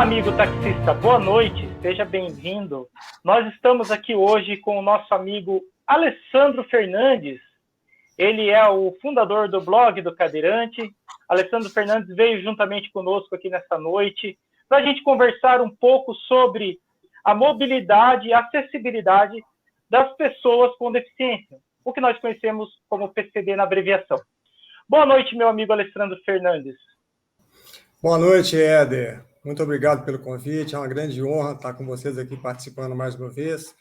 Olá, amigo taxista, boa noite, seja bem-vindo. Nós estamos aqui hoje com o nosso amigo Alessandro Fernandes. Ele é o fundador do blog do Cadeirante. Alessandro Fernandes veio juntamente conosco aqui nessa noite para a gente conversar um pouco sobre a mobilidade e acessibilidade das pessoas com deficiência, o que nós conhecemos como PCD na abreviação. Boa noite, meu amigo Alessandro Fernandes. Boa noite, Éder. Muito obrigado pelo convite. É uma grande honra estar com vocês aqui participando mais uma vez.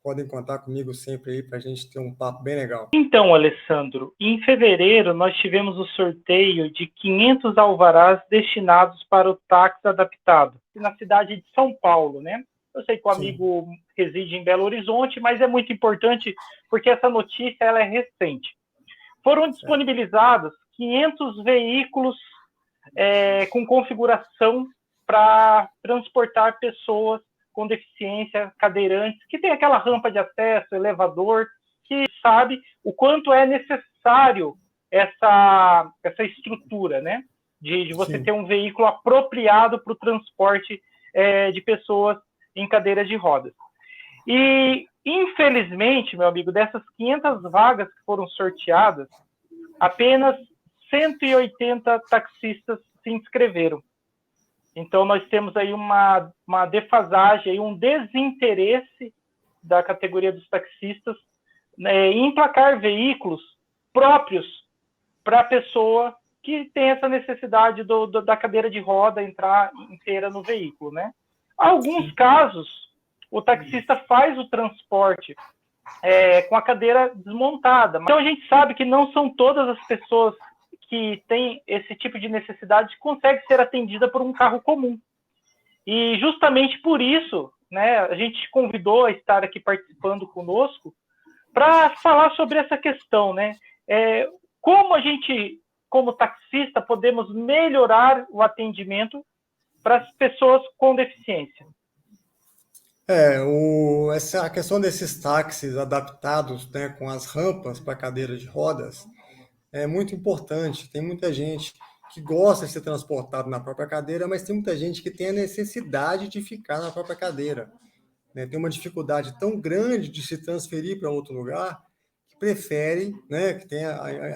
Podem contar comigo sempre aí para a gente ter um papo bem legal. Então, Alessandro, em fevereiro nós tivemos o sorteio de 500 alvarás destinados para o táxi adaptado, na cidade de São Paulo, né? Eu sei que o amigo reside em Belo Horizonte, mas é muito importante porque essa notícia ela é recente. Foram disponibilizados 500 veículos com configuração para transportar pessoas com deficiência, cadeirantes, que tem aquela rampa de acesso, elevador, que sabe o quanto é necessário essa estrutura, né? De você ter um veículo apropriado para o transporte de pessoas em cadeiras de rodas. E, infelizmente, meu amigo, dessas 500 vagas que foram sorteadas, apenas 180 taxistas se inscreveram. Então, nós temos aí uma defasagem, um desinteresse da categoria dos taxistas em emplacar veículos próprios para a pessoa que tem essa necessidade da cadeira de roda entrar inteira no veículo, né? Alguns casos, o taxista faz o transporte com a cadeira desmontada. Então, a gente sabe que não são todas as pessoas que têm esse tipo de necessidade que conseguem ser atendida por um carro comum. E justamente por isso, né, a gente te convidou a estar aqui participando conosco para falar sobre essa questão, né? Como a gente, como taxista, podemos melhorar o atendimento para as pessoas com deficiência. Essa questão desses táxis adaptados, né, com as rampas para cadeiras de rodas, é muito importante. Tem muita gente que gosta de ser transportado na própria cadeira, mas tem muita gente que tem a necessidade de ficar na própria cadeira, né? Tem uma dificuldade tão grande de se transferir para outro lugar que prefere, né,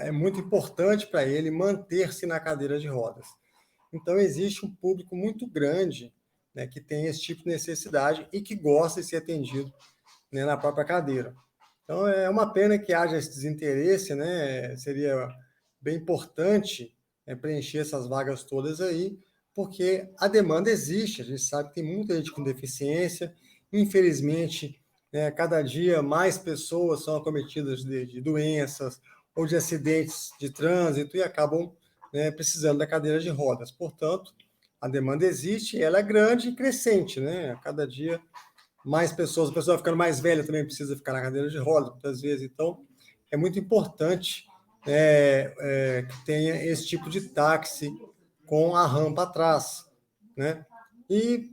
é muito importante para ele manter-se na cadeira de rodas. Então, existe um público muito grande, né, que tem esse tipo de necessidade e que gosta de ser atendido, né, na própria cadeira. Então, é uma pena que haja esse desinteresse, né? Seria bem importante preencher essas vagas todas aí, porque a demanda existe, a gente sabe que tem muita gente com deficiência, infelizmente, né, cada dia mais pessoas são acometidas de doenças ou de acidentes de trânsito e acabam, né, precisando da cadeira de rodas. Portanto, a demanda existe, ela é grande e crescente, né? Cada dia mais pessoas, a pessoa ficando mais velha também precisa ficar na cadeira de rodas, muitas vezes. Então, é muito importante que tenha esse tipo de táxi com a rampa atrás, né? E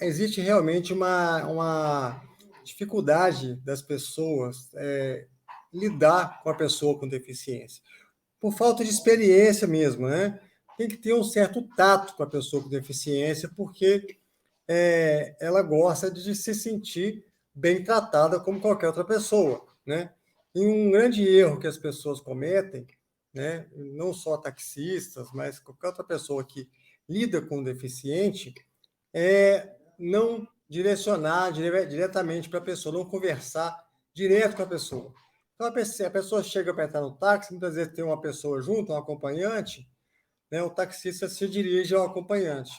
existe realmente uma dificuldade das pessoas lidar com a pessoa com deficiência, por falta de experiência mesmo, né? Tem que ter um certo tato com a pessoa com deficiência, porque ela gosta de se sentir bem tratada como qualquer outra pessoa, né? E um grande erro que as pessoas cometem, né, não só taxistas, mas qualquer outra pessoa que lida com o deficiente, é não direcionar diretamente para a pessoa, não conversar direto com a pessoa. Então, a pessoa chega para entrar no táxi, muitas vezes tem uma pessoa junto, um acompanhante, né, o taxista se dirige ao acompanhante.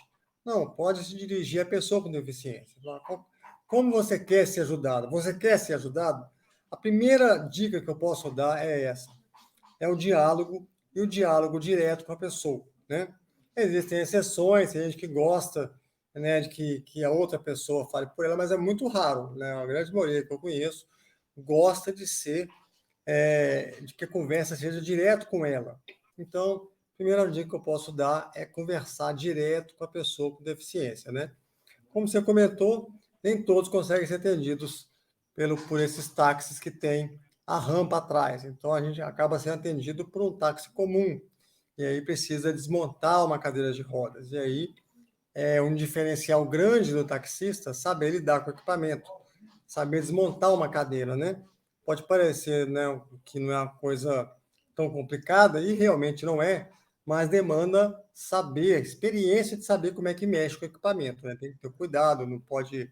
Não, pode se dirigir à pessoa com deficiência. Como você quer ser ajudado? Você quer ser ajudado? A primeira dica que eu posso dar é essa. É o diálogo, e o diálogo direto com a pessoa, né? Existem exceções, tem gente que gosta, né, de que a outra pessoa fale por ela, mas é muito raro, né? A grande maioria que eu conheço gosta de de que a conversa seja direto com ela. Então, a primeira dica que eu posso dar é conversar direto com a pessoa com deficiência, né? Como você comentou, nem todos conseguem ser atendidos por esses táxis que têm a rampa atrás. Então, a gente acaba sendo atendido por um táxi comum. E aí precisa desmontar uma cadeira de rodas. E aí um diferencial grande do taxista saber lidar com o equipamento, saber desmontar uma cadeira, né? Pode parecer, né, que não é uma coisa tão complicada, e realmente não é, mas demanda saber, experiência de saber como é que mexe com o equipamento, né? Tem que ter cuidado, não pode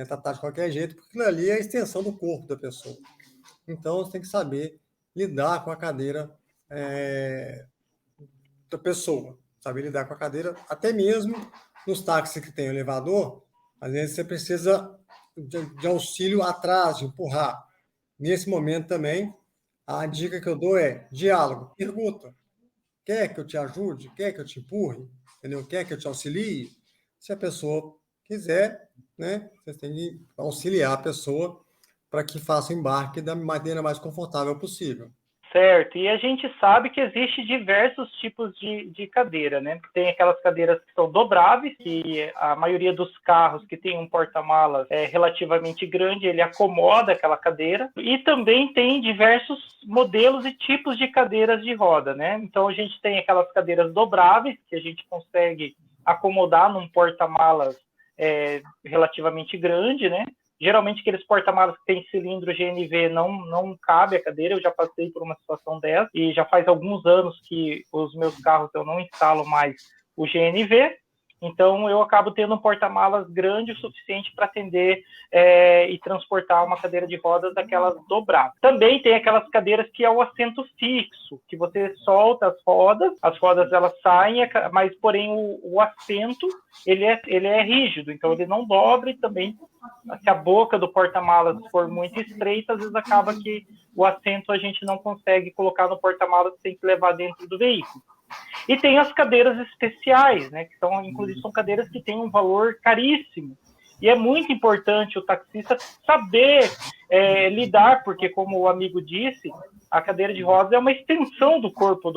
tratar de qualquer jeito, porque aquilo ali é a extensão do corpo da pessoa. Então, você tem que saber lidar com a cadeira da pessoa, saber lidar com a cadeira, até mesmo nos táxis que tem elevador, às vezes você precisa de auxílio atrás, de empurrar. Nesse momento também, a dica que eu dou é diálogo, pergunta. Quer que eu te ajude? Quer que eu te empurre? Entendeu? Quer que eu te auxilie? Se a pessoa quiser, né, você tem que auxiliar a pessoa para que faça o embarque da maneira mais confortável possível. Certo, e a gente sabe que existe diversos tipos de cadeira, né? Tem aquelas cadeiras que são dobráveis, que a maioria dos carros que tem um porta-malas relativamente grande, ele acomoda aquela cadeira. E também tem diversos modelos e tipos de cadeiras de roda, né? Então a gente tem aquelas cadeiras dobráveis, que a gente consegue acomodar num porta-malas relativamente grande, né? Geralmente, aqueles porta-malas que tem cilindro GNV não cabe a cadeira. Eu já passei por uma situação dessa e já faz alguns anos que os meus carros eu não instalo mais o GNV. Então, eu acabo tendo um porta-malas grande o suficiente para atender e transportar uma cadeira de rodas daquelas dobradas. Também tem aquelas cadeiras que é o assento fixo, que você solta as rodas elas saem, mas, porém, o assento ele é rígido, então ele não dobra e também se a boca do porta-malas for muito estreita, às vezes acaba que o assento a gente não consegue colocar no porta-malas, tem que levar dentro do veículo. E tem as cadeiras especiais, né, que inclusive são cadeiras que têm um valor caríssimo. E é muito importante o taxista saber lidar, porque, como o amigo disse, a cadeira de rodas é uma extensão do corpo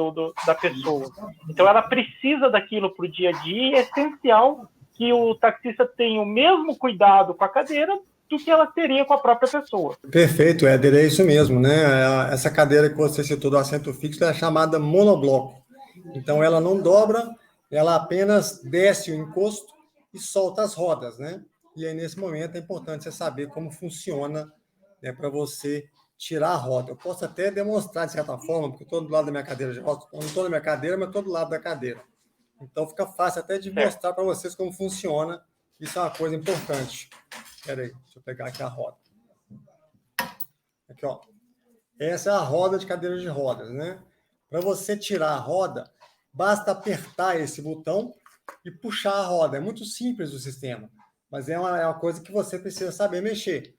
da pessoa. Então, ela precisa daquilo para o dia a dia, e é essencial que o taxista tenha o mesmo cuidado com a cadeira do que ela teria com a própria pessoa. Perfeito, Éder, é isso mesmo, né? Essa cadeira que você citou do assento fixo é chamada monobloco. Então, ela não dobra, ela apenas desce o encosto e solta as rodas, né? E aí, nesse momento, é importante você saber como funciona, né, para você tirar a roda. Eu posso até demonstrar, de certa forma, porque estou do lado da minha cadeira de rodas, não estou na minha cadeira, mas estou do lado da cadeira. Então, fica fácil até de mostrar para vocês como funciona. Isso é uma coisa importante. Espera aí, deixa eu pegar aqui a roda. Aqui, ó. Essa é a roda de cadeira de rodas, né? Para você tirar a roda, basta apertar esse botão e puxar a roda. É muito simples o sistema, mas é uma coisa que você precisa saber mexer.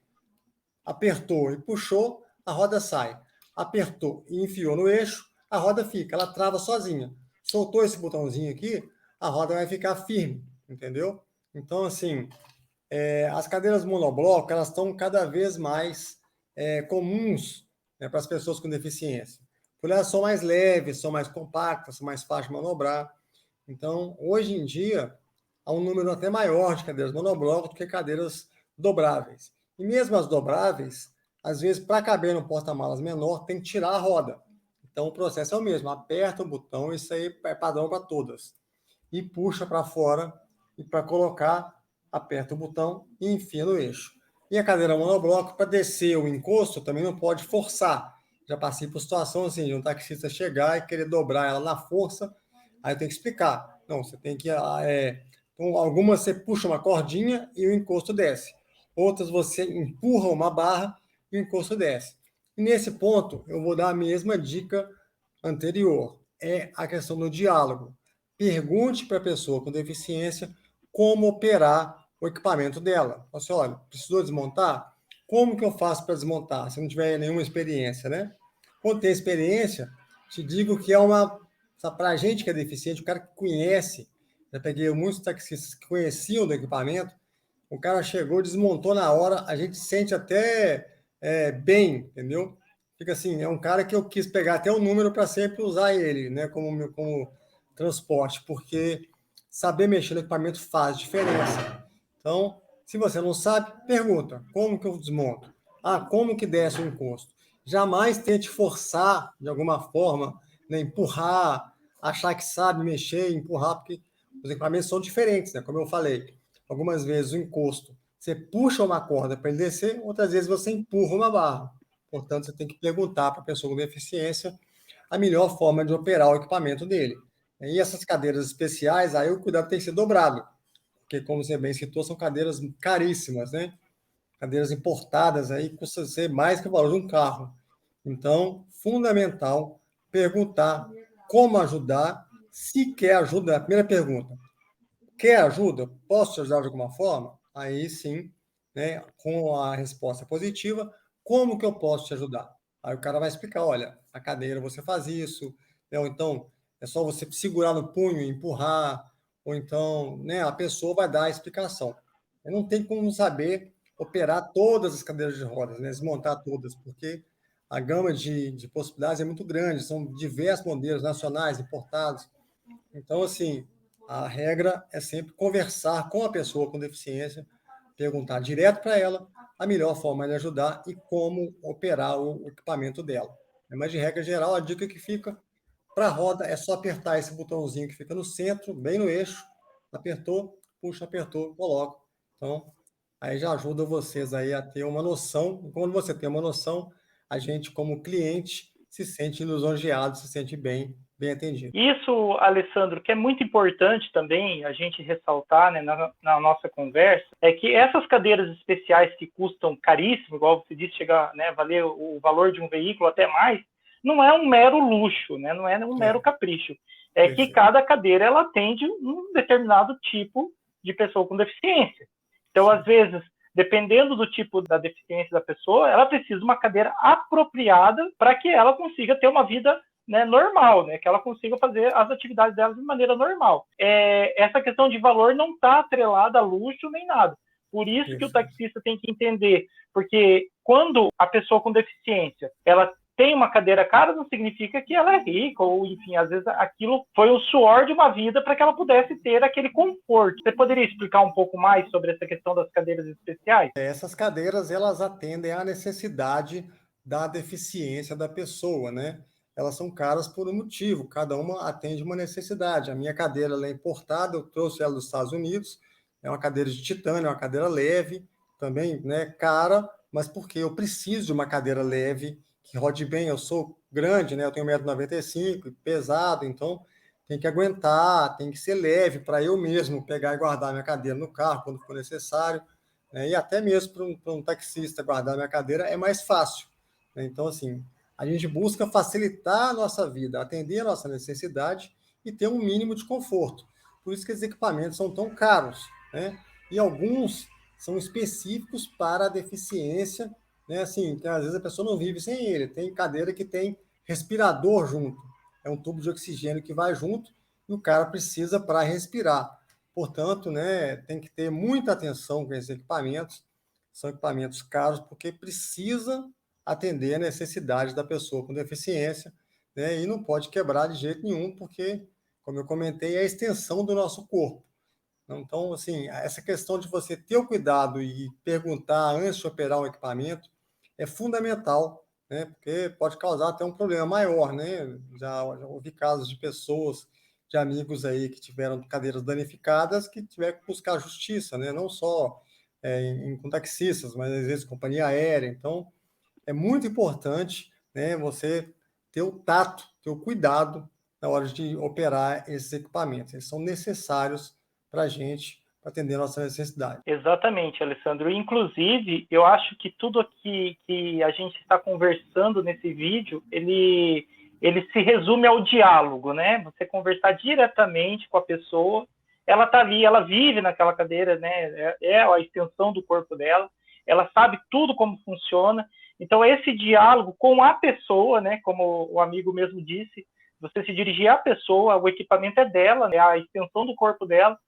Apertou e puxou, a roda sai. Apertou e enfiou no eixo, a roda fica, ela trava sozinha. Soltou esse botãozinho aqui, a roda vai ficar firme, entendeu? Então, assim, as cadeiras monobloco, elas estão cada vez mais comuns, né, para as pessoas com deficiência. Porque elas são mais leves, são mais compactas, são mais fáceis de manobrar. Então, hoje em dia, há um número até maior de cadeiras monobloco do que cadeiras dobráveis. E mesmo as dobráveis, às vezes, para caber no porta-malas menor, tem que tirar a roda. Então, o processo é o mesmo. Aperta o botão, isso aí é padrão para todas. E puxa para fora, e para colocar, aperta o botão e enfia no eixo. E a cadeira monobloco, para descer o encosto, também não pode forçar. Já passei por situação assim, de um taxista chegar e querer dobrar ela na força, aí eu tenho que explicar. Não, você tem que... então, algumas você puxa uma cordinha e o encosto desce. Outras você empurra uma barra e o encosto desce. E nesse ponto, eu vou dar a mesma dica anterior. É a questão do diálogo. Pergunte para a pessoa com deficiência como operar o equipamento dela. Você, olha, precisou desmontar? Como que eu faço para desmontar? Se não tiver nenhuma experiência, né? Quando tem experiência, te digo que é uma... Para a gente que é deficiente, o cara que conhece, já peguei muitos taxistas que conheciam do equipamento, o cara chegou, desmontou na hora, a gente sente até bem, entendeu? Fica assim, é um cara que eu quis pegar até o número para sempre usar ele, né, como transporte, porque saber mexer no equipamento faz diferença. Então, se você não sabe, pergunta, como que eu desmonto? Ah, como que desce o encosto? Jamais tente forçar, de alguma forma, né, empurrar, achar que sabe mexer, empurrar, porque Os equipamentos são diferentes, né? Como eu falei, algumas vezes o encosto, você puxa uma corda para ele descer, outras vezes você empurra uma barra. Portanto, você tem que perguntar para a pessoa com deficiência a melhor forma de operar o equipamento dele. E essas cadeiras especiais, aí o cuidado tem que ser dobrado, porque, como você bem citou, são cadeiras caríssimas, né? Cadeiras importadas, aí custa ser mais que o valor de um carro. Então, fundamental perguntar como ajudar, se quer ajuda. A primeira pergunta, quer ajuda? Posso te ajudar de alguma forma? Aí sim, né, com a resposta positiva, como que eu posso te ajudar? Aí o cara vai explicar, olha, a cadeira você faz isso, né, ou então é só você segurar no punho e empurrar, ou então, né, a pessoa vai dar a explicação. Não tem como saber operar todas as cadeiras de rodas, né, desmontar todas, porque a gama de possibilidades é muito grande, são diversos modelos nacionais, importados. Então, assim, a regra é sempre conversar com a pessoa com deficiência, perguntar direto para ela a melhor forma de ajudar e como operar o equipamento dela. Mas, de regra geral, a dica que fica para a roda é só apertar esse botãozinho que fica no centro, bem no eixo, apertou, puxa, apertou, coloca. Então, aí já ajuda vocês aí a ter uma noção. Quando você tem uma noção, a gente, como cliente, se sente lisonjeado, se sente bem atendido. Isso, Alessandro, que é muito importante também a gente ressaltar, né, na nossa conversa, é que essas cadeiras especiais que custam caríssimo, igual você disse, chega, né, valer o valor de um veículo até mais, não é um mero luxo, né, não é um mero capricho. É que cada cadeira ela atende um determinado tipo de pessoa com deficiência. Então, às vezes, dependendo do tipo da deficiência da pessoa, ela precisa de uma cadeira apropriada para que ela consiga ter uma vida, né, normal, né, que ela consiga fazer as atividades dela de maneira normal. Essa questão de valor não está atrelada a luxo nem nada. Por isso que o taxista tem que entender, porque quando a pessoa com deficiência ela tem uma cadeira cara, não significa que ela é rica, ou enfim, às vezes aquilo foi o suor de uma vida para que ela pudesse ter aquele conforto. Você poderia explicar um pouco mais sobre essa questão das cadeiras especiais? Essas cadeiras, elas atendem à necessidade da deficiência da pessoa, né? Elas são caras por um motivo, cada uma atende uma necessidade. A minha cadeira ela é importada, eu trouxe ela dos Estados Unidos, é uma cadeira de titânio, é uma cadeira leve, também, né, cara, mas porque eu preciso de uma cadeira leve, que rode bem, eu sou grande, né, eu tenho 1,95 m, pesado, então tem que aguentar, tem que ser leve para eu mesmo pegar e guardar minha cadeira no carro quando for necessário, né, e até mesmo para um taxista guardar minha cadeira é mais fácil, né? Então, assim, a gente busca facilitar a nossa vida, atender a nossa necessidade e ter um mínimo de conforto. Por isso que esses equipamentos são tão caros, né? E alguns são específicos para a deficiência, né? Assim, que às vezes a pessoa não vive sem ele. Tem cadeira que tem respirador junto, é um tubo de oxigênio que vai junto e o cara precisa para respirar. Portanto, né, tem que ter muita atenção com esses equipamentos. São equipamentos caros porque precisa atender a necessidade da pessoa com deficiência, né, e não pode quebrar de jeito nenhum, porque, como eu comentei, é a extensão do nosso corpo. Então, assim, essa questão de você ter o cuidado e perguntar antes de operar um equipamento é fundamental, né? Porque pode causar até um problema maior, né? Já ouvi casos de pessoas, de amigos aí que tiveram cadeiras danificadas, que tiveram que buscar a justiça, né? Não só com taxistas, mas às vezes companhia aérea. Então, é muito importante, né, você ter o tato, ter o cuidado na hora de operar esses equipamentos. Eles são necessários para a gente, para atender a nossa necessidade. Exatamente, Alessandro. Inclusive, eu acho que tudo aqui que a gente está conversando nesse vídeo, ele se resume ao diálogo, né? Você conversar diretamente com a pessoa, ela está ali, ela vive naquela cadeira, né? É a extensão do corpo dela, ela sabe tudo como funciona. Então, esse diálogo com a pessoa, né? Como o amigo mesmo disse, você se dirigir à pessoa, o equipamento é dela, né? A extensão do corpo dela,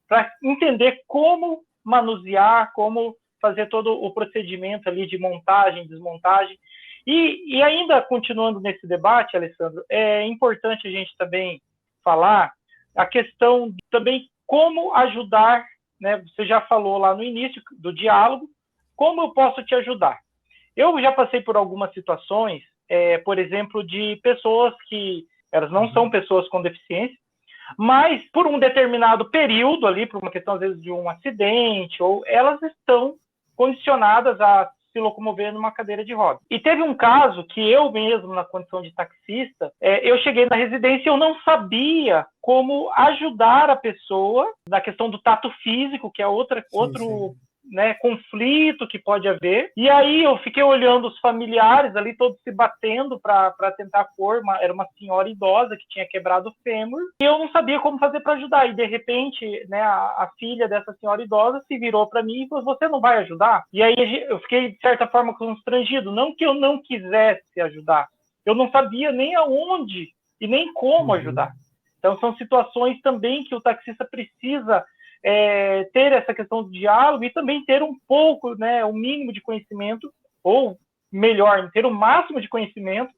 para entender como manusear, como fazer todo o procedimento ali de montagem, desmontagem. E ainda continuando nesse debate, Alessandro, é importante a gente também falar a questão também como ajudar, né? Você já falou lá no início do diálogo, como eu posso te ajudar? Eu já passei por algumas situações, por exemplo, de pessoas que elas não são pessoas com deficiência, mas por um determinado período ali, por uma questão às vezes de um acidente, ou elas estão condicionadas a se locomover numa cadeira de rodas. E teve um caso que eu mesmo, na condição de taxista, eu cheguei na residência e eu não sabia como ajudar a pessoa na questão do tato físico, que é outro né, conflito que pode haver. E aí eu fiquei olhando os familiares ali, todos se batendo para tentar pôr. Era uma senhora idosa que tinha quebrado o fêmur, e eu não sabia como fazer para ajudar. E de repente, né, a filha dessa senhora idosa se virou para mim e falou: você não vai ajudar? E aí eu fiquei, de certa forma, constrangido. Não que eu não quisesse ajudar, eu não sabia nem aonde e nem como ajudar. Então são situações também que o taxista precisa ter essa questão do diálogo e também ter um pouco, né, um mínimo de conhecimento, ou melhor, ter o máximo de conhecimento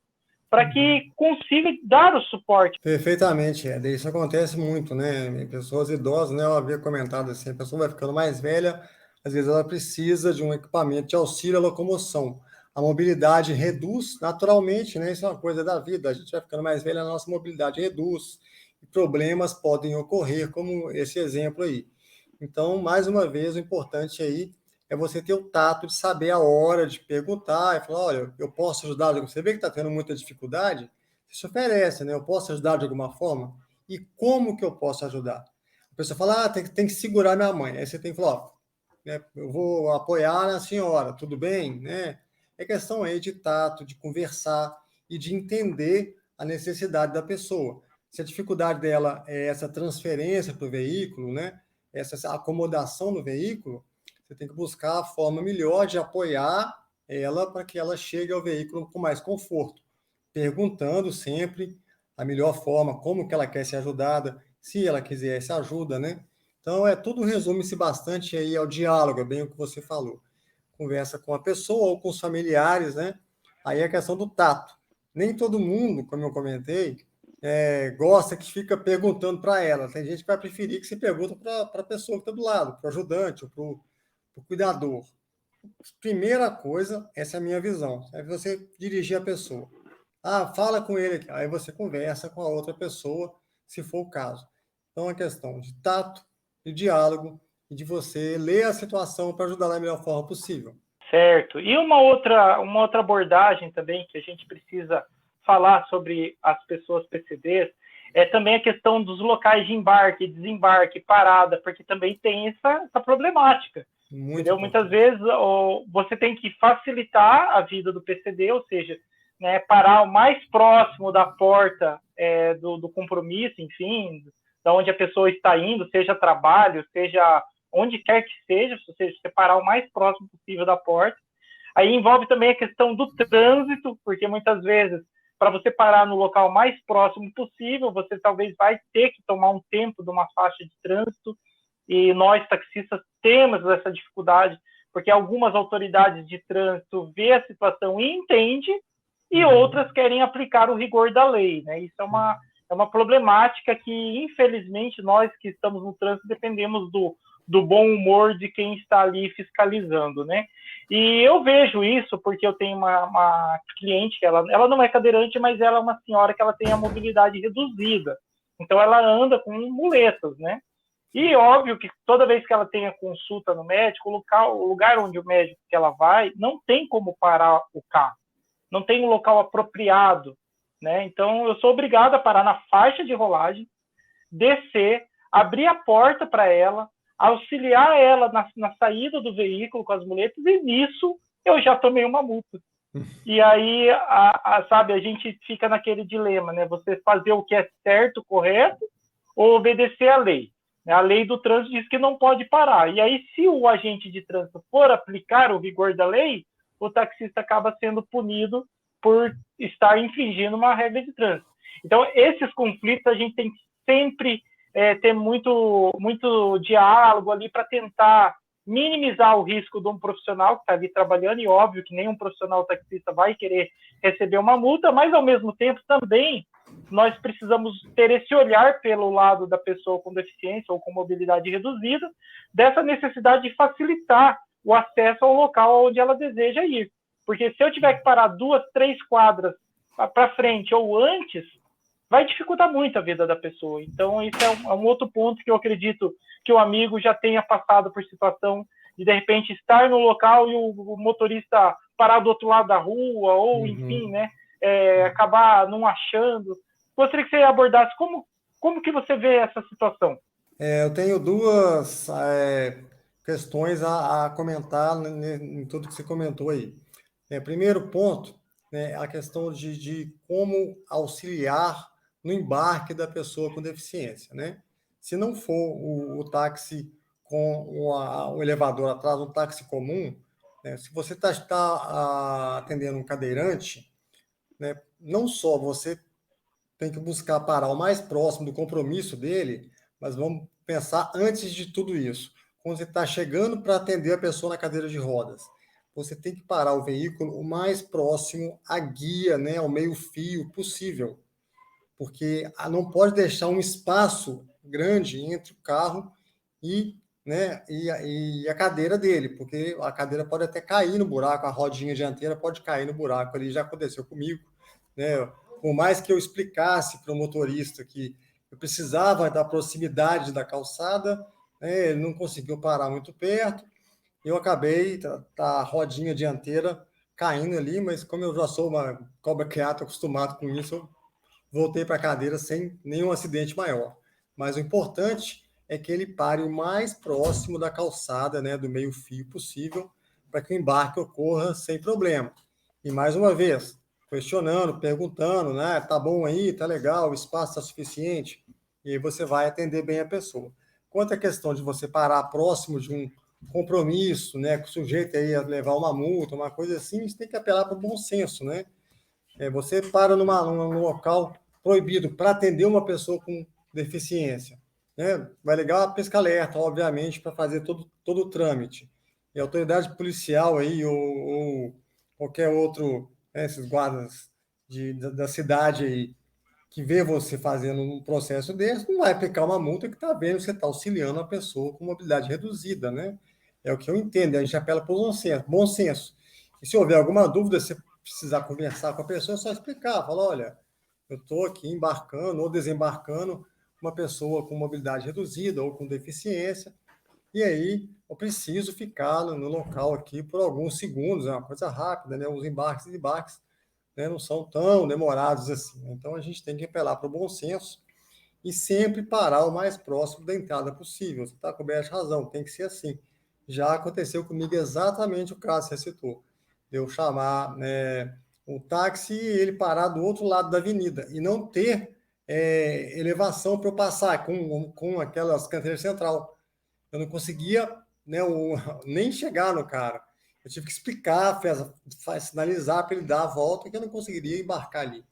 para que consiga dar o suporte. Perfeitamente, Éder. Isso acontece muito, né? Em pessoas idosas, né? Eu havia comentado assim, a pessoa vai ficando mais velha, às vezes ela precisa de um equipamento de auxílio à locomoção. A mobilidade reduz naturalmente, né? Isso é uma coisa da vida. A gente vai ficando mais velha, a nossa mobilidade reduz e problemas podem ocorrer, como esse exemplo aí. Então, mais uma vez, o importante aí é você ter o tato de saber a hora de perguntar e falar: olha, eu posso ajudar? Você vê que está tendo muita dificuldade? Você se oferece, né? Eu posso ajudar de alguma forma? E como que eu posso ajudar? A pessoa fala: tem que segurar minha mãe. Aí você tem que falar: ó, né, eu vou apoiar a senhora, tudo bem? Né? É questão aí de tato, de conversar e de entender a necessidade da pessoa. Se a dificuldade dela é essa transferência para o veículo, né? Essa acomodação no veículo, você tem que buscar a forma melhor de apoiar ela para que ela chegue ao veículo com mais conforto, perguntando sempre a melhor forma, como que ela quer ser ajudada, se ela quiser essa ajuda, né? Então, tudo resume-se bastante aí ao diálogo, é bem o que você falou. Conversa com a pessoa ou com os familiares, né? Aí é a questão do tato. Nem todo mundo, como eu comentei, gosta que fica perguntando para ela. Tem gente que vai preferir que você pergunte para a pessoa que está do lado, para o ajudante, ou para o cuidador. Primeira coisa, essa é a minha visão, é você dirigir a pessoa. Fala com ele aqui. Aí você conversa com a outra pessoa, se for o caso. Então, é questão de tato, de diálogo e de você ler a situação para ajudar da melhor forma possível. Certo. E uma outra abordagem também que a gente precisa falar sobre as pessoas PCDs é também a questão dos locais de embarque, desembarque, parada, porque também tem essa problemática. Entendeu? Muitas vezes você tem que facilitar a vida do PCD, ou seja, né, parar o mais próximo da porta do compromisso, enfim, da onde a pessoa está indo, seja trabalho, seja onde quer que seja, ou seja, separar o mais próximo possível da porta. Aí envolve também a questão do trânsito, porque muitas vezes, para você parar no local mais próximo possível, você talvez vai ter que tomar um tempo de uma faixa de trânsito, e nós, taxistas, temos essa dificuldade, porque algumas autoridades de trânsito vê a situação e entende, e outras querem aplicar o rigor da lei, né? Isso é uma problemática que, infelizmente, nós que estamos no trânsito dependemos do bom humor de quem está ali fiscalizando, né? E eu vejo isso porque eu tenho uma cliente que ela não é cadeirante, mas ela é uma senhora que ela tem a mobilidade reduzida. Então, ela anda com muletas, né? E óbvio que toda vez que ela tem a consulta no médico, o lugar onde o médico que ela vai, não tem como parar o carro. Não tem um local apropriado, né? Então, eu sou obrigado a parar na faixa de rolagem, descer, abrir a porta para ela, auxiliar ela na saída do veículo com as muletas, e nisso eu já tomei uma multa. E aí, sabe, a gente fica naquele dilema, né? Você fazer o que é certo, correto, ou obedecer à lei. A lei do trânsito diz que não pode parar. E aí, se o agente de trânsito for aplicar o rigor da lei, o taxista acaba sendo punido por estar infringindo uma regra de trânsito. Então, esses conflitos a gente tem que sempre ter muito diálogo ali para tentar minimizar o risco de um profissional que está ali trabalhando, e óbvio que nenhum profissional taxista vai querer receber uma multa, mas ao mesmo tempo também nós precisamos ter esse olhar pelo lado da pessoa com deficiência ou com mobilidade reduzida, dessa necessidade de facilitar o acesso ao local onde ela deseja ir. Porque se eu tiver que parar 2, 3 quadras para frente ou antes, vai dificultar muito a vida da pessoa. Então, isso é um outro ponto que eu acredito que o amigo já tenha passado por situação de repente, estar no local e o motorista parar do outro lado da rua, ou, enfim, né, acabar não achando. Gostaria que você abordasse como que você vê essa situação. Eu tenho duas questões a comentar em tudo que você comentou aí. Primeiro ponto, né, a questão de como auxiliar no embarque da pessoa com deficiência, né? Se não for o táxi com o elevador atrás, um táxi comum, né, se você está atendendo um cadeirante, né, não só você tem que buscar parar o mais próximo do compromisso dele, mas vamos pensar antes de tudo isso. Quando você está chegando para atender a pessoa na cadeira de rodas, você tem que parar o veículo o mais próximo à guia, né, ao meio-fio possível, porque não pode deixar um espaço grande entre o carro e, né, e a cadeira dele, porque a cadeira pode até cair no buraco, a rodinha dianteira pode cair no buraco, ali já aconteceu comigo, né? Por mais que eu explicasse para o motorista que eu precisava da proximidade da calçada, né, ele não conseguiu parar muito perto, eu acabei a rodinha dianteira caindo ali, mas como eu já sou uma cobra criada, acostumado com isso, eu voltei para a cadeira sem nenhum acidente maior. Mas o importante é que ele pare o mais próximo da calçada, né, do meio-fio possível, para que o embarque ocorra sem problema. E mais uma vez, questionando, perguntando, né, tá bom aí, tá legal, o espaço está suficiente, e aí você vai atender bem a pessoa. Quanto à questão de você parar próximo de um compromisso, né, que o sujeito aí a levar uma multa, uma coisa assim, você tem que apelar para o bom senso, né? Você para num local proibido para atender uma pessoa com deficiência, né? Vai ligar a pisca-alerta, obviamente, para fazer todo o trâmite. E a autoridade policial aí, ou qualquer outro, né, esses guardas da cidade aí, que vê você fazendo um processo desse, não vai aplicar uma multa que está vendo que você está auxiliando a pessoa com mobilidade reduzida, né? É o que eu entendo, a gente apela para o bom senso, bom senso. E se houver alguma dúvida, você precisar conversar com a pessoa, é só explicar, falar, olha, eu estou aqui embarcando ou desembarcando uma pessoa com mobilidade reduzida ou com deficiência, e aí eu preciso ficar no local aqui por alguns segundos, é uma coisa rápida, né? Os embarques e desembarques, né, não são tão demorados assim. Então, a gente tem que apelar para o bom senso e sempre parar o mais próximo da entrada possível. Você está coberto de razão, tem que ser assim. Já aconteceu comigo exatamente o caso que você citou. Eu chamar, né, o táxi e ele parar do outro lado da avenida e não ter elevação para eu passar com aquelas canteiras central. Eu não conseguia, né, nem chegar no cara. Eu tive que explicar, sinalizar para ele dar a volta que eu não conseguiria embarcar ali.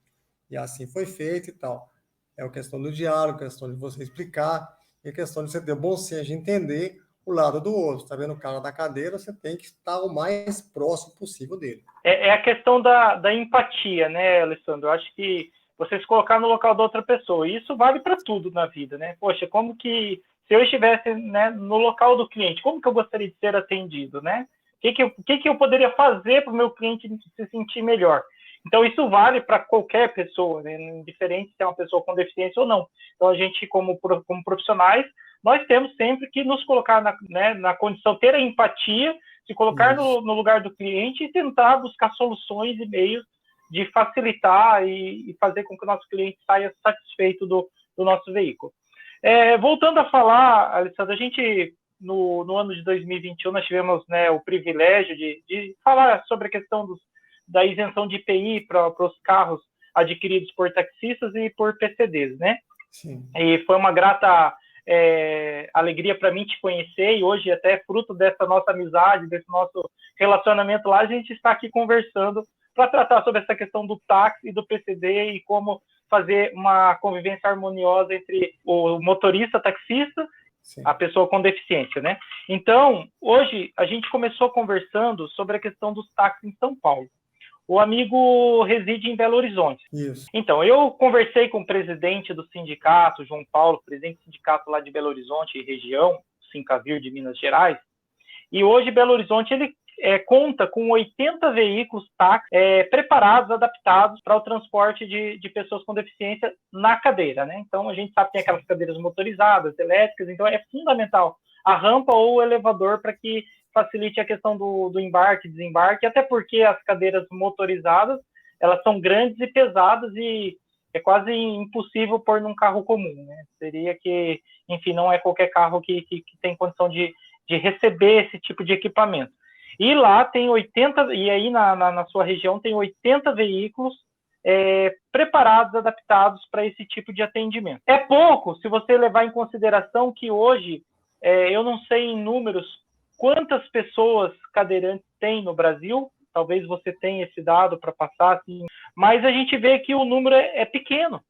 E assim foi feito e tal. É a questão do diálogo, a questão de você explicar, e a questão de você ter bom senso de entender o lado do outro. Está vendo o cara da cadeira, você tem que estar o mais próximo possível dele. É a questão da empatia, né, Alessandro? Eu acho que você se colocar no local da outra pessoa, e isso vale para tudo na vida, né? Poxa, como que, se eu estivesse, né, no local do cliente, como que eu gostaria de ser atendido, né? O que eu poderia fazer para o meu cliente se sentir melhor? Então, isso vale para qualquer pessoa, né? Indiferente se é uma pessoa com deficiência ou não. Então, a gente, como profissionais, nós temos sempre que nos colocar na condição, ter a empatia, se colocar no lugar do cliente e tentar buscar soluções e meios de facilitar e fazer com que o nosso cliente saia satisfeito do nosso veículo. Voltando a falar, Alessandro, a gente, no ano de 2021, nós tivemos, né, o privilégio de falar sobre a questão da isenção de IPI para os carros adquiridos por taxistas e por PCDs, né? Sim. E foi uma grata alegria para mim te conhecer, e hoje, até fruto dessa nossa amizade, desse nosso relacionamento lá, a gente está aqui conversando para tratar sobre essa questão do táxi e do PCD e como fazer uma convivência harmoniosa entre o motorista taxista, sim, a pessoa com deficiência, né? Então, hoje a gente começou conversando sobre a questão dos táxis em São Paulo. O amigo reside em Belo Horizonte. Isso. Então, eu conversei com o presidente do sindicato, João Paulo, presidente do sindicato lá de Belo Horizonte e região, Sincavir de Minas Gerais, e hoje Belo Horizonte conta com 80 veículos táxi preparados, adaptados para o transporte de pessoas com deficiência na cadeira, né? Então, a gente sabe que tem aquelas cadeiras motorizadas, elétricas, então é fundamental a rampa ou o elevador para que facilite a questão do embarque e desembarque, até porque as cadeiras motorizadas, elas são grandes e pesadas e é quase impossível pôr num carro comum, né? Seria que, enfim, não é qualquer carro que tem condição de receber esse tipo de equipamento. E lá tem 80, e aí na sua região tem 80 veículos preparados, adaptados para esse tipo de atendimento. É pouco, se você levar em consideração que hoje, eu não sei em números quantas pessoas cadeirantes tem no Brasil, talvez você tenha esse dado para passar, assim, mas a gente vê que o número é pequeno.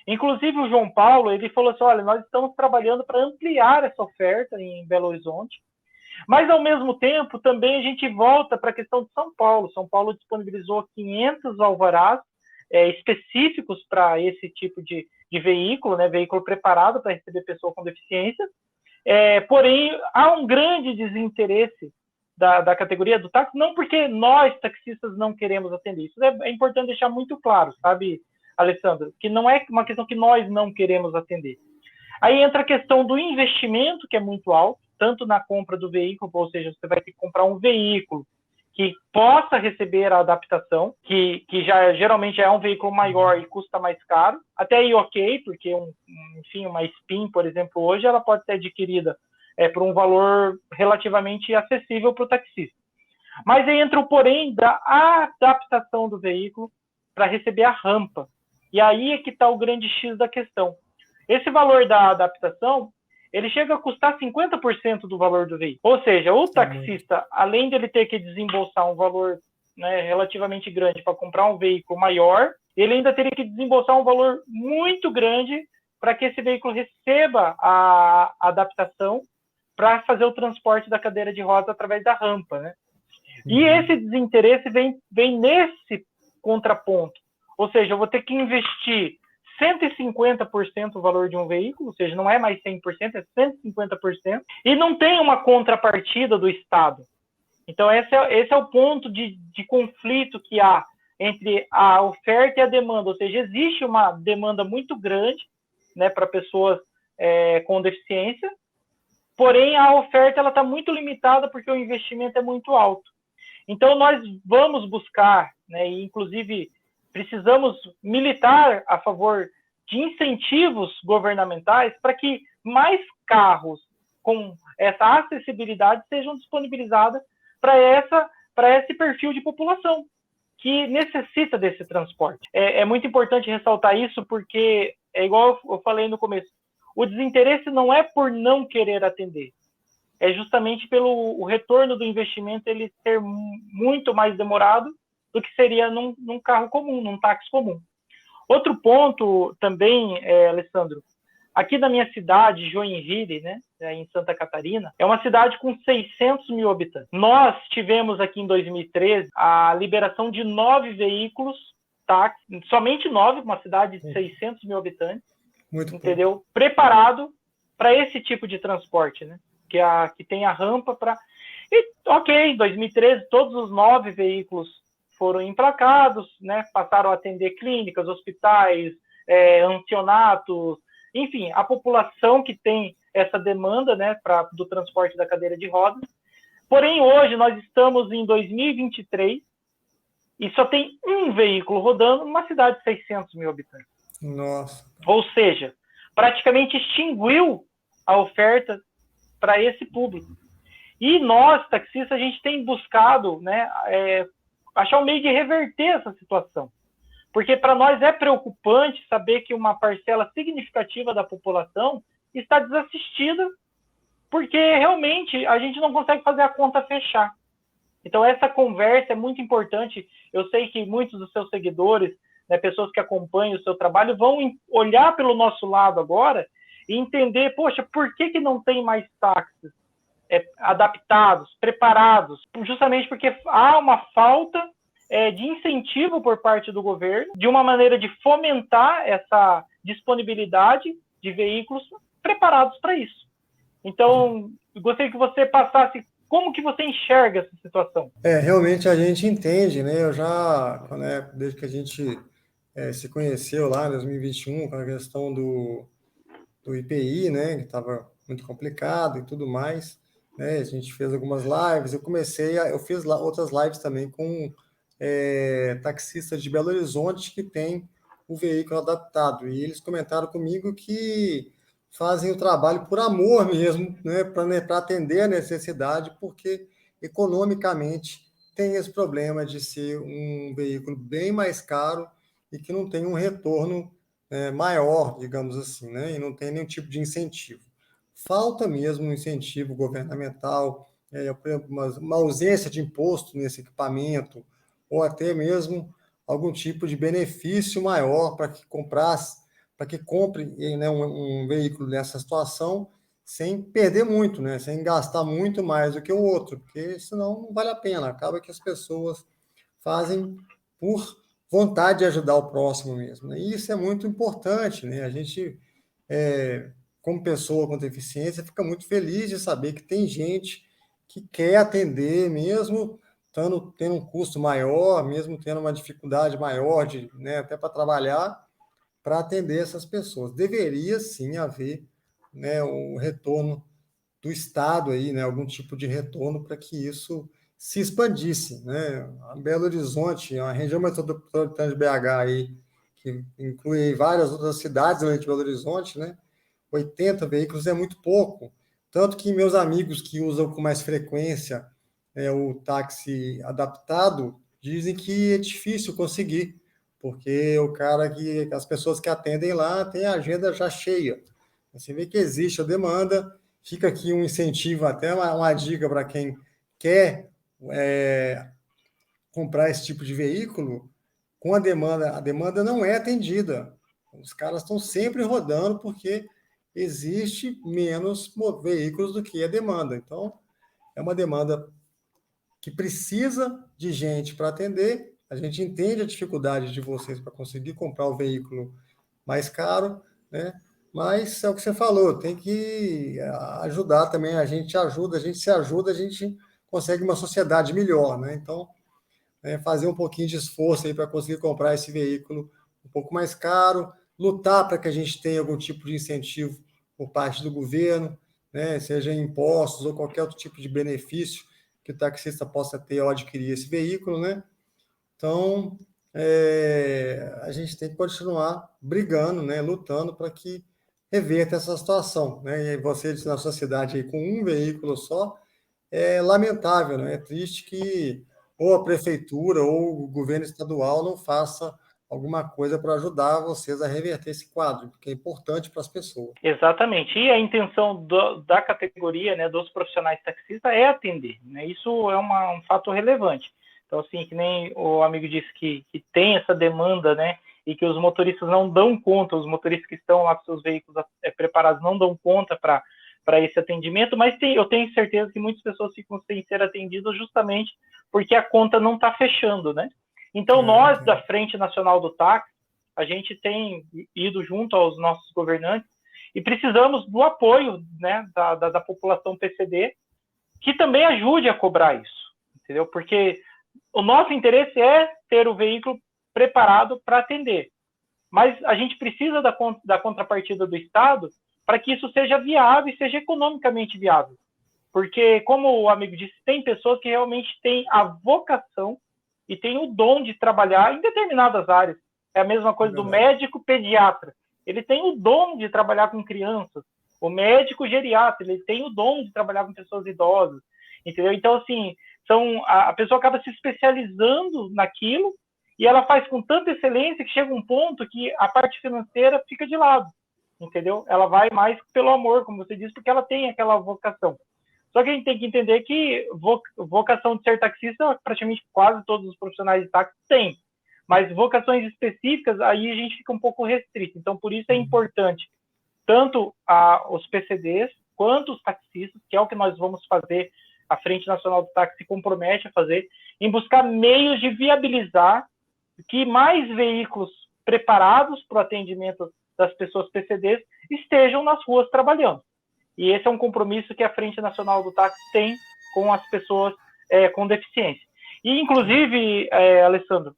Inclusive o João Paulo, ele falou assim, olha, nós estamos trabalhando para ampliar essa oferta em Belo Horizonte, mas ao mesmo tempo também a gente volta para a questão de São Paulo. São Paulo disponibilizou 500 alvarás específicos para esse tipo de veículo, né, veículo preparado para receber pessoa com deficiência, porém há um grande desinteresse da categoria do táxi, não porque nós, taxistas, não queremos atender. Isso é importante deixar muito claro, sabe, Alessandro? Que não é uma questão que nós não queremos atender. Aí entra a questão do investimento, que é muito alto, tanto na compra do veículo, ou seja, você vai ter que comprar um veículo que possa receber a adaptação, que geralmente é um veículo maior e custa mais caro. Até aí ok, porque enfim, uma Spin, por exemplo, hoje ela pode ser adquirida por um valor relativamente acessível para o taxista. Mas aí entra o porém da adaptação do veículo para receber a rampa. E aí é que está o grande X da questão. Esse valor da adaptação, ele chega a custar 50% do valor do veículo. Ou seja, o taxista, além de ele ter que desembolsar um valor, né, relativamente grande para comprar um veículo maior, ele ainda teria que desembolsar um valor muito grande para que esse veículo receba a adaptação para fazer o transporte da cadeira de rodas através da rampa, né? E esse desinteresse vem nesse contraponto. Ou seja, eu vou ter que investir 150% o valor de um veículo, ou seja, não é mais 100%, é 150%, e não tem uma contrapartida do Estado. Então, esse é o ponto de conflito que há entre a oferta e a demanda, ou seja, existe uma demanda muito grande, né, para pessoas com deficiência, porém a oferta está muito limitada porque o investimento é muito alto. Então, nós vamos buscar, né, e inclusive precisamos militar a favor de incentivos governamentais para que mais carros com essa acessibilidade sejam disponibilizados para esse perfil de população que necessita desse transporte. É muito importante ressaltar isso porque, é igual eu falei no começo, o desinteresse não é por não querer atender, é justamente pelo o retorno do investimento ele ser muito mais demorado do que seria num carro comum, num táxi comum. Outro ponto também, Alessandro, aqui na minha cidade, Joinville, né, em Santa Catarina, é uma cidade com 600 mil habitantes. Nós tivemos aqui em 2013 a liberação de 9 veículos táxi, somente 9, uma cidade de 600 mil habitantes, muito entendeu? Pouco. Preparado para esse tipo de transporte, né? Que tem a rampa para... E, ok, em 2013, todos os 9 veículos foram emplacados, né? Passaram a atender clínicas, hospitais, ancionatos, enfim, a população que tem essa demanda, né, do transporte da cadeira de rodas. Porém, hoje nós estamos em 2023 e só tem um veículo rodando numa cidade de 600 mil habitantes. Nossa. Ou seja, praticamente extinguiu a oferta para esse público. E nós, taxistas, a gente tem buscado, né, achar um meio de reverter essa situação. Porque para nós é preocupante saber que uma parcela significativa da população está desassistida, porque realmente a gente não consegue fazer a conta fechar. Então essa conversa é muito importante. Eu sei que muitos dos seus seguidores, né, pessoas que acompanham o seu trabalho, vão olhar pelo nosso lado agora e entender, poxa, por que não tem mais táxis adaptados, preparados? Justamente porque há uma falta de incentivo por parte do governo, de uma maneira de fomentar essa disponibilidade de veículos preparados para isso. Então, gostaria que você passasse Como que você enxerga essa situação? Realmente a gente entende, né? Desde que a gente se conheceu lá em 2021, com a questão do IPI, né? Que estava muito complicado e tudo mais, né? A gente fez algumas lives, eu fiz outras lives também com taxistas de Belo Horizonte que tem o veículo adaptado, e eles comentaram comigo que fazem o trabalho por amor mesmo, né? Para atender a necessidade, porque economicamente tem esse problema de ser um veículo bem mais caro e que não tem um retorno maior, digamos assim, né? E não tem nenhum tipo de incentivo. Falta mesmo um incentivo governamental, por exemplo, uma ausência de imposto nesse equipamento, ou até mesmo algum tipo de benefício maior para que compre, né, um veículo nessa situação sem perder muito, né? Sem gastar muito mais do que o outro, porque senão não vale a pena. Acaba que as pessoas fazem por vontade de ajudar o próximo mesmo, né? E isso é muito importante, né? A gente, como pessoa com deficiência, fica muito feliz de saber que tem gente que quer atender, mesmo tendo um custo maior, mesmo tendo uma dificuldade maior né, até para trabalhar, para atender essas pessoas. Deveria sim haver, né, um retorno do Estado aí, né, algum tipo de retorno para que isso se expandisse, né? A Belo Horizonte, a região metropolitana de BH aí, que inclui várias outras cidades além de Belo Horizonte, né? 80 veículos é muito pouco. Tanto que meus amigos que usam com mais frequência o táxi adaptado dizem que é difícil conseguir, porque as pessoas que atendem lá têm a agenda já cheia. Você vê que existe a demanda. Fica aqui um incentivo, até uma dica para quem quer comprar esse tipo de veículo, com a demanda não é atendida. Os caras estão sempre rodando porque existe menos veículos do que a demanda. Então, é uma demanda que precisa de gente para atender. A gente entende a dificuldade de vocês para conseguir comprar o veículo mais caro, né? Mas é o que você falou, tem que ajudar também, a gente se ajuda, a gente consegue uma sociedade melhor, né? Então, fazer um pouquinho de esforço aí para conseguir comprar esse veículo um pouco mais caro, lutar para que a gente tenha algum tipo de incentivo por parte do governo, né? Seja em impostos ou qualquer outro tipo de benefício que o taxista possa ter ao adquirir esse veículo, né? Então, a gente tem que continuar brigando, né, lutando para que reverta essa situação, né? E você na sua cidade aí com um veículo só, é lamentável, né? É triste que ou a prefeitura ou o governo estadual não faça alguma coisa para ajudar vocês a reverter esse quadro, porque é importante para as pessoas. Exatamente. E a intenção da categoria, né, dos profissionais taxistas é atender, né? Isso é um fato relevante. Então, assim, que nem o amigo disse que tem essa demanda, né, e que os motoristas não dão conta, os motoristas que estão lá com seus veículos preparados não dão conta para esse atendimento, mas eu tenho certeza que muitas pessoas ficam sem ser atendidas justamente porque a conta não está fechando, né? Então, nós, da Frente Nacional do Táxi, a gente tem ido junto aos nossos governantes e precisamos do apoio, né, da população PCD, que também ajude a cobrar isso, entendeu? Porque o nosso interesse é ter o veículo preparado para atender, mas a gente precisa da contrapartida do Estado para que isso seja viável e seja economicamente viável. Porque, como o amigo disse, tem pessoas que realmente têm a vocação e têm o dom de trabalhar em determinadas áreas. É a mesma coisa do médico pediatra. Ele tem o dom de trabalhar com crianças. O médico geriatra, ele tem o dom de trabalhar com pessoas idosas. Entendeu? Então, assim, a pessoa acaba se especializando naquilo e ela faz com tanta excelência que chega um ponto que a parte financeira fica de lado. Entendeu? Ela vai mais pelo amor, como você disse, porque ela tem aquela vocação. Só que a gente tem que entender que vocação de ser taxista, praticamente quase todos os profissionais de táxi têm. Mas vocações específicas, aí a gente fica um pouco restrito. Então, por isso é importante tanto os PCDs quanto os taxistas, que é o que nós vamos fazer, a Frente Nacional do Táxi se compromete a fazer, em buscar meios de viabilizar que mais veículos preparados para o atendimento das pessoas PCDs estejam nas ruas trabalhando. E esse é um compromisso que a Frente Nacional do Táxi tem com as pessoas com deficiência. E, inclusive, Alessandro,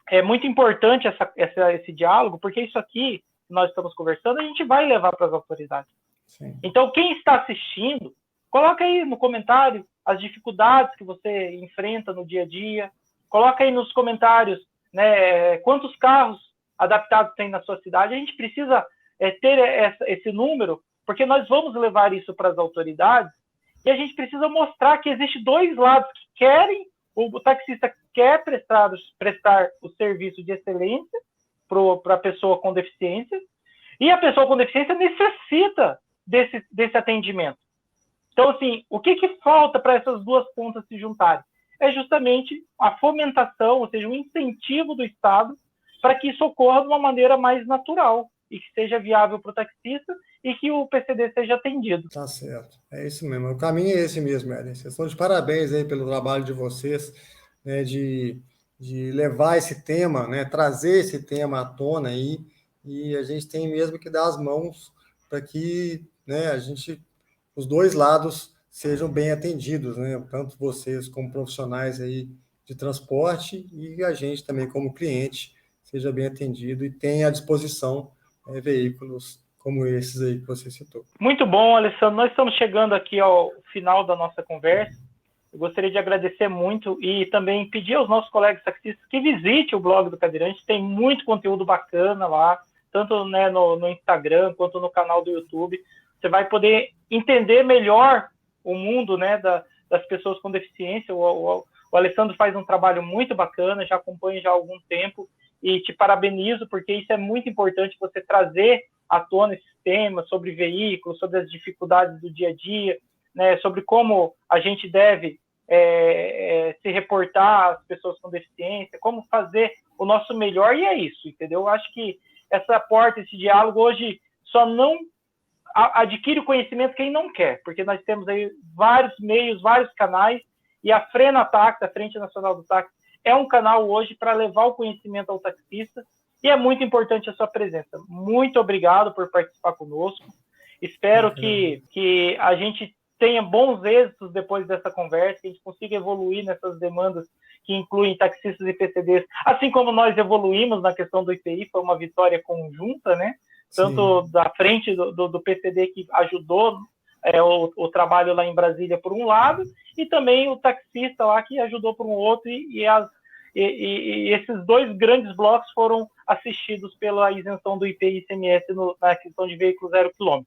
é muito importante esse diálogo, porque isso aqui, que nós estamos conversando, a gente vai levar para as autoridades. Sim. Então, quem está assistindo, coloca aí no comentário as dificuldades que você enfrenta no dia a dia, coloca aí nos comentários, né, quantos carros adaptados tem na sua cidade. A gente precisa ter esse número, porque nós vamos levar isso para as autoridades, e a gente precisa mostrar que existe dois lados que querem, o taxista quer prestar o serviço de excelência para a pessoa com deficiência, e a pessoa com deficiência necessita desse atendimento. Então, assim, o que falta para essas duas pontas se juntarem? É justamente a fomentação, ou seja, um incentivo do Estado para que isso ocorra de uma maneira mais natural e que seja viável para o taxista e que o PCD seja atendido. Tá certo, é isso mesmo. O caminho é esse mesmo, Ellen. Vocês estão de parabéns aí pelo trabalho de vocês, né, de levar esse tema, né, trazer esse tema à tona aí, e a gente tem mesmo que dar as mãos para que, né, os dois lados sejam bem atendidos, né, tanto vocês como profissionais aí de transporte e a gente também como cliente seja bem atendido e tenha à disposição veículos como esses aí que você citou. Muito bom, Alessandro. Nós estamos chegando aqui ao final da nossa conversa. Eu gostaria de agradecer muito e também pedir aos nossos colegas taxistas que visitem o blog do Cadeirante. Tem muito conteúdo bacana lá, tanto, né, no Instagram quanto no canal do YouTube. Você vai poder entender melhor o mundo, né, das pessoas com deficiência. O Alessandro faz um trabalho muito bacana, já acompanho já há algum tempo e te parabenizo, porque isso é muito importante, você trazer à tona esses temas sobre veículos, sobre as dificuldades do dia a dia, né, sobre como a gente deve se reportar às pessoas com deficiência, como fazer o nosso melhor, e é isso, entendeu? Eu acho que essa porta, esse diálogo hoje só não adquire o conhecimento quem não quer, porque nós temos aí vários meios, vários canais, e a Frenatax, a Frente Nacional do Táxi, é um canal hoje para levar o conhecimento ao taxista, e é muito importante a sua presença. Muito obrigado por participar conosco. Espero que a gente tenha bons êxitos depois dessa conversa, que a gente consiga evoluir nessas demandas que incluem taxistas e PCDs, assim como nós evoluímos na questão do IPI, foi uma vitória conjunta, né? Tanto da frente do PCD, que ajudou o trabalho lá em Brasília por um lado, e também o taxista lá que ajudou por um outro, e esses dois grandes blocos foram assistidos pela isenção do IPI e ICMS na questão de veículos 0 km.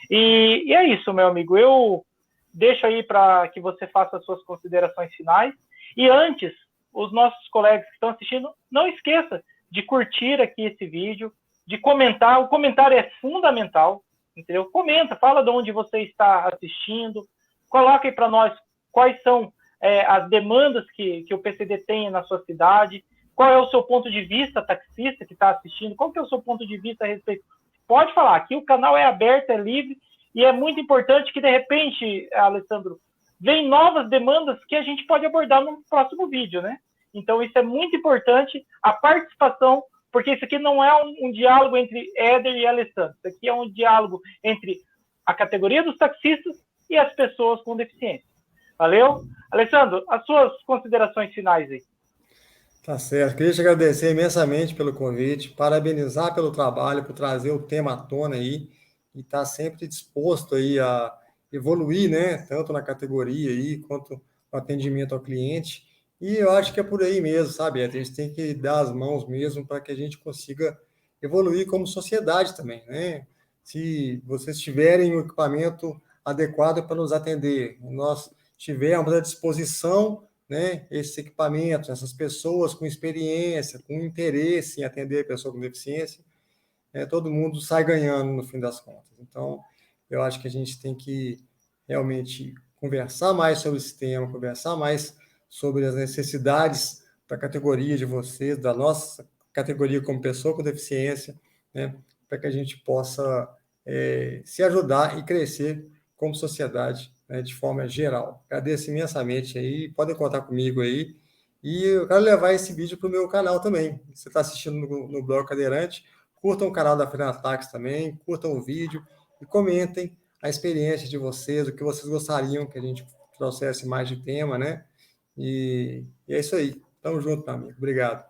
E é isso, meu amigo. Eu deixo aí para que você faça as suas considerações finais. E antes, os nossos colegas que estão assistindo, não esqueça de curtir aqui esse vídeo, de comentar. O comentário é fundamental, entendeu? Comenta, fala de onde você está assistindo, coloca aí para nós quais são as demandas que o PCD tem na sua cidade, qual é o seu ponto de vista, taxista que está assistindo, qual que é o seu ponto de vista a respeito. Pode falar, aqui o canal é aberto, é livre, e é muito importante que, de repente, Alessandro, vem novas demandas que a gente pode abordar no próximo vídeo, né? Então, isso é muito importante, a participação, porque isso aqui não é um diálogo entre Éder e Alessandro, isso aqui é um diálogo entre a categoria dos taxistas e as pessoas com deficiência. Valeu? Alessandro, as suas considerações finais aí. Tá certo. Queria te agradecer imensamente pelo convite, parabenizar pelo trabalho, por trazer o tema à tona aí, e estar sempre disposto aí a evoluir, né, tanto na categoria aí, quanto no atendimento ao cliente. E eu acho que é por aí mesmo, sabe? A gente tem que dar as mãos mesmo para que a gente consiga evoluir como sociedade também, né? Se vocês tiverem o equipamento adequado para nos atender, nós tivermos à disposição, né, esses equipamentos, essas pessoas com experiência, com interesse em atender a pessoa com deficiência, todo mundo sai ganhando no fim das contas. Então, eu acho que a gente tem que realmente conversar mais sobre esse tema, conversar mais sobre as necessidades da categoria de vocês, da nossa categoria como pessoa com deficiência, né, para que a gente possa se ajudar e crescer como sociedade, né, de forma geral. Agradeço imensamente aí, podem contar comigo aí, e eu quero levar esse vídeo para o meu canal também. Você está assistindo no Blog Cadeirante, curtam o canal da Frenatax também, curtam o vídeo e comentem a experiência de vocês, o que vocês gostariam que a gente trouxesse mais de tema, né? E é isso aí. Tamo junto, meu amigo. Obrigado.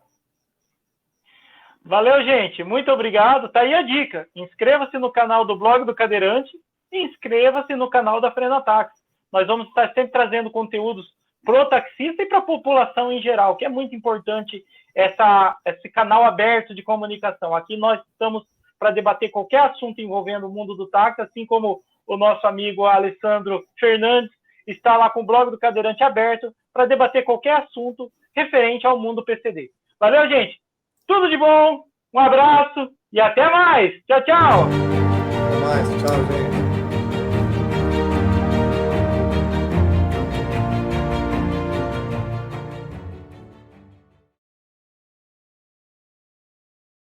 Valeu, gente. Muito obrigado. Tá aí a dica. Inscreva-se no canal do Blog do Cadeirante e inscreva-se no canal da Frenatax. Nós vamos estar sempre trazendo conteúdos para o taxista e para a população em geral, que é muito importante esse canal aberto de comunicação. Aqui nós estamos para debater qualquer assunto envolvendo o mundo do táxi, assim como o nosso amigo Alessandro Fernandes está lá com o Blog do Cadeirante aberto para debater qualquer assunto referente ao mundo PCD. Valeu, gente! Tudo de bom, um abraço e até mais. Tchau, tchau. Até mais. Tchau, gente.